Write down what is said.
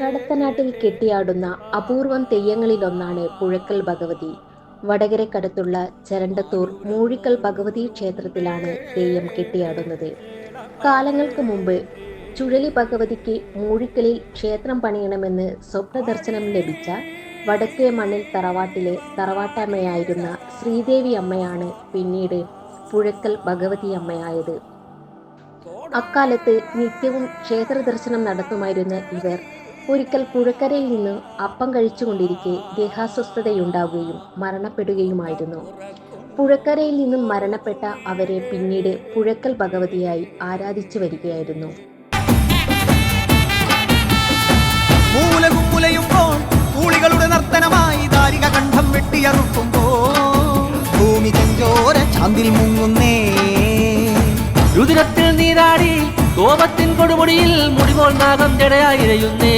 കടത്തനാട്ടിൽ കെട്ടിയാടുന്ന അപൂർവം തെയ്യങ്ങളിലൊന്നാണ് പുഴക്കൽ ഭഗവതി. വടകരക്കടുത്തുള്ള ചരണ്ടത്തൂർ മൂഴിക്കൽ ഭഗവതി ക്ഷേത്രത്തിലാണ് തെയ്യം കെട്ടിയാടുന്നത്. കാലങ്ങൾക്ക് മുമ്പ് ചുഴലി ഭഗവതിക്ക് മൂഴിക്കലിൽ ക്ഷേത്രം പണിയണമെന്ന് സ്വപ്നദർശനം ലഭിച്ച വടക്കേ മണ്ണിൽ തറവാട്ടിലെ തറവാട്ടമ്മയായിരുന്ന ശ്രീദേവി അമ്മയാണ് പിന്നീട് പുഴക്കൽ ഭഗവതി അമ്മയായത്. അക്കാലത്ത് നിത്യവും ക്ഷേത്ര ദർശനം നടത്തുമായിരുന്ന ഇവർ ഒരിക്കൽ പുഴക്കരയിൽ നിന്ന് അപ്പം കഴിച്ചുകൊണ്ടിരിക്കെ ദേഹാസ്വസ്ഥതയുണ്ടാവുകയും മരണപ്പെടുകയുമായിരുന്നു. പുഴക്കരയിൽ നിന്നും മരണപ്പെട്ട അവരെ പിന്നീട് പുഴക്കൽ ഭഗവതിയായി ആരാധിച്ചു വരികയായിരുന്നു. മൂളികളുടെ നർത്തനമായി ദാരിക കണ്ഠം വെട്ടിയറുക്കുമ്പോൾ ഭൂമി ചെഞ്ചോര ചാന്തിൽ മുങ്ങുന്നേ. രുതിരത്തിൽ നീരാടി കോപത്തിൻ കൊടുമുടിയിൽ മുടിപോൽ നാഗം ജടയായിരയുന്നേ.